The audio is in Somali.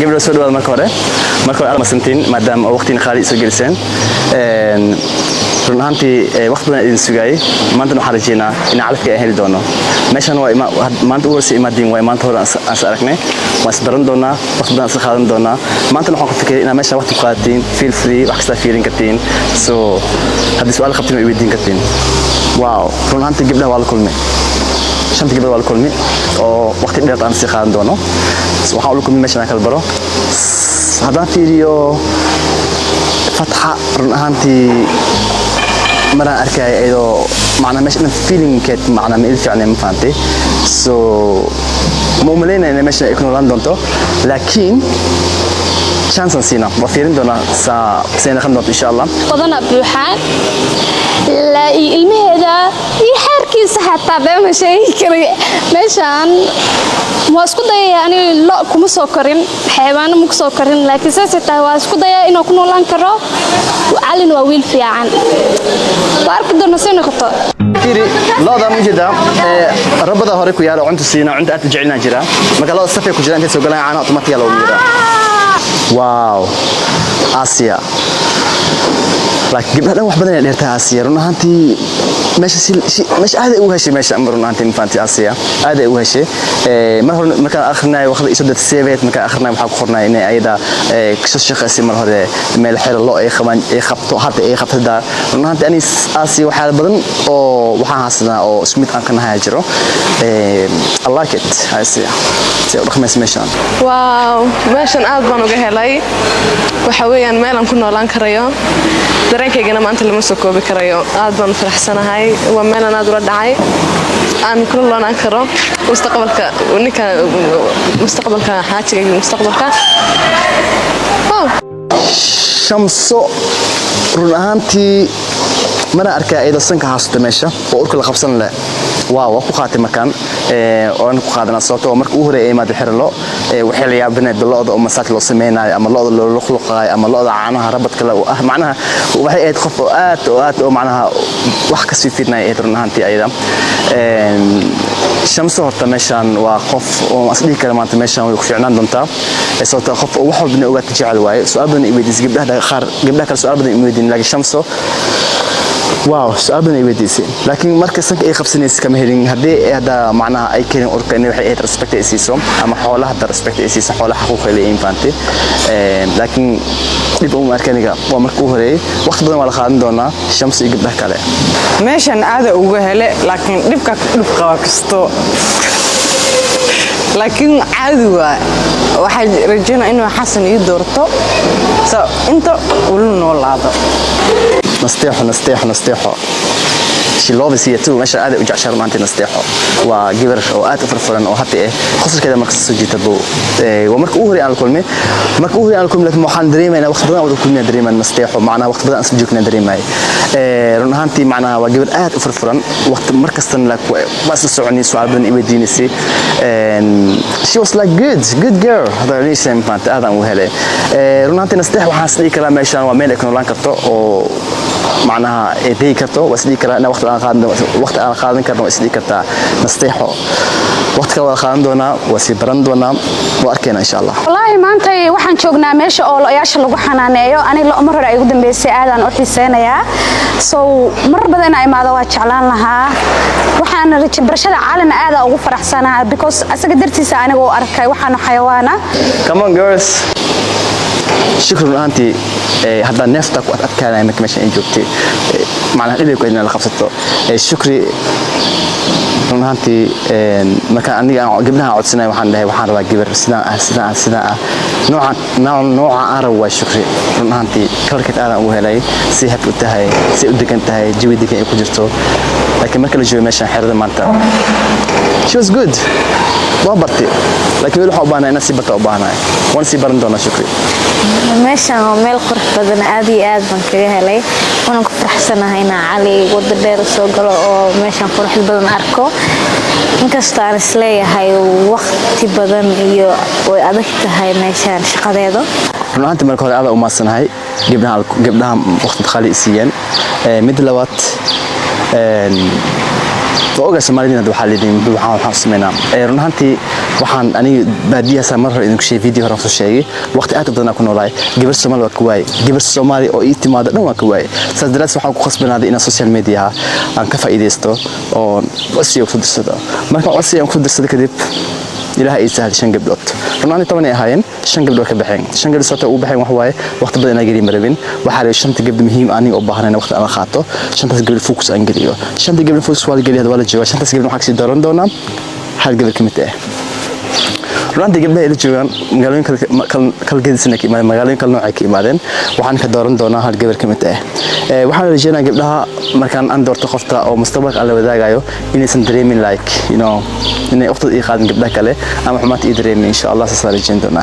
قبل السؤال مركورة مسنتين مادام وقتين خالي سجلسين runtii waqtigan idin sugay maanta waxaan rajeynaa in calafka ay heli doono meeshan waa maanta ugu sii imaadeen waa maanta hore aan aragnay waan isbaran doonaa waqtigan is qaadan doonaa maanta waxaan ku fikiray in meesha waqti qaatiin feel free wax kasta fiirin kartiin so hadii su'aal qabtiin way weydiin kartiin wow runtii gabdhaha waa la kulmay shanta gabdhaha waa la kulmay oo waqti dheer aan sii qaadan doono waxaan u kulmay meeshan kala baro haddaan fiiriyo fatxa runtii مرة أركي أيضا معنا مش إن feeling كات معنا ميل فعلا ما فهمتي so مو ملينا إن مش يكونوا لندن تو لكن شانس نسينا وفيرين دونا سنة خمسة إن شاء الله وضنا بروحان لا ilmi hada يحركيس حتى بما شيء كري مشان waa isku dayay ani lo kuma soo korin xayawaan ma ku soo korin laakiin saasita waa isku dayay inuu ku noolaan karo calin waa wiil fiican waarku doona soo noqoto tiri looda mujida rabada hore ku yaalo cunto siina cunto aad jecelna jira marka loo safay ku jiraan inta soo galaan caano automatic loo mira wow Asia laakiin gabadhan wax badan ay dheertaa Asia runtii meesha aad ay u heshay meesha runtii infanti Asia aad ay u heshay marka akhrinaay waqti isoo seebeed marka akhrinaay waxa ku qornay in ayda kasoo shaqeysay mar hore meel xeer loo ay qabto hadda ay qabtada runtii ani Asia waxa badan oo waxaan haasnaa oo ismid aan ka nahay jiro I like it Asia soo dhaqmays meeshan wow meeshan aad baan uga helay waxa weeyaan meel aan ku noolaan karayo dareenkaygana maanta lama soo koobi karayo aad baan faraxsanahay waa meel aan aad ula dhacay aan ku noolaan karo mustaqbalka xaajiga mustaqbalka shamso runtii mana arkay ayda sanka haasto meesha oo urka la qabsan leh waaw ku qaatay makan oo aan ku qaadana sababtoo markii uu horeeyay maad xirlo waxay la yaabinay bilowda oo masaaj loo sameeyay ama looda loo khuluqay ama looda caanaha rabadka la macnaha waxay aad qof aad oo macnaha wax ka sii fiidnay ee runtii ayda shamso horta meeshan waa qof oo asli kale maanta meeshan way ku fiicnaan doontaa sababtoo qof wax walba ogaad jecel waaye su'aal badan ay weydiisay gabdhaha kale su'aal badan ay weydiin laakiin shamso واو سؤال بني بديسي لكن مركز سنك أي خمسين كم هيرين هذا معناها أي كلمة أورك إنه وحي ريسبكت إسيسهم أما حولها هذا ريسبكت إسيس حولها حقوق اللي إنفانتي لكن يبقوا مركنيكا ومركوه ري وقت بدنا ولا خادم دونا الشمس يجيب لك عليه ماشي أنا هذا وجهله لكن نبقى كستو لكن عادوا واحد رجعنا إنه حسن يدورته أنت قولنا والله هذا نستيحو شي لوبس هي تو ماشي عادي وجع شهر مانتي نستيحو وجبر او ات فرفرن او حتى خصوص كده مركز سجيت بو ومرك اوهري على الكلمه مرك اوهري على الكلمه لكن waxaan dareemayna waqti badan oo kulmina dareeman nasteexo macna waqti badan asoo joogna dareemay runtii macna waa gabar aad u farfuran waqti markastan la bas soconi su'aal badan i weydiinaysi she was like good girl hada leeyahay maanta aadan u helay runtii nasteex waxaan isdii kala meeshan waa meel ay ku noolaan karto oo معناها دي كرتو واسدي كرا أنا وقت أنا خادم كرنا واسدي كرتا نستيحو وقت كوا خادم دونا وسيبرن دونا وأركينا إن شاء الله والله ما أنت وحن شوقنا ماشي أو ياش اللي وحنا نيو أنا لو مرة رأي قدام بسعادة أنا أحس أنا يا مرة بدنا أي ماذا واتشعلان لها وحنا رتش برشة عالم هذا أو فرح سنة because أسقدرتي سأنا وأركي وحنا حيوانا come on girls شكرا أنتي هذا نفتك وأتكلم إنك مش إنجوبتي معناها اللي كنا لخبصته شكري runtii marka aniga gabdhaha codsanay waxaan rabaa gabar sida nooca arab waa shukri runtii kalkeed aan u helay si had u tahay si u degan tahay jawi degan ay ku jirto laakiin marka la joogo meeshan xirada maanta she was good waa bartay laakiin waxa u baahnaa inaan si barta u baahnaa waan si baran doonaa shukri meeshan waa meel qurux badan aad iyo aad baan kaga helay waxaan ku faraxsanahay inaan cali wada dheer soo galo oo meeshan qurux badan arko inkastoo aan isleeyahay waqti badan iyo way adag tahay meeshan shaqadeedo runtii marka hore aad u maasanahay gabdhaha waqti khali siiyeen mid labaad فوق سمارين هذا حالين بوحان حاسمنا رنهانتي waxaan aniga baadiyaha samar hore idinku sheegay video hore soo sheegay waqti aad badan ku noolaay gabar Soomaali waa ku waay gabar Soomaali oo ii timaado dhan waa ku waay sadaraas waxaan ku khasbanaaday in social media aan ka faa'iideysto oo wasiyo ku dirsado marka wasiyo ku dirsado kadib ilaahay sahal shan gabdhood runtii toban ay ahaayeen shan gabdhood ka baxeen shan gabdhood sabta u baxeen wax waaye waqti badan ay gelin marabin waxa la shanta gabdhood muhiim aniga u baahnaa waqti aan qaato shantaas gabdhood focus aan geliyo shanta gabdhood focus wala geliyo wala jooga shantaas gabdhood waxa si dooran doona hal gabdhood kamid ah runtii gabdhaha ila joogan magaalooyin kala gedisan ka imaadeen magaalooyin kala nooc ka imaadeen waxaan ka dooran doonaa hal gabar kamid ah waxaan rajaynayaa gabdhaha markaan aan doorto qofta oo mustaqbalka alla wadaagayo inaysan dareemin like inay waqti ii qaadan gabdhaha kale ama xumaad ii dareemin insha Allah saas rajayn doonaa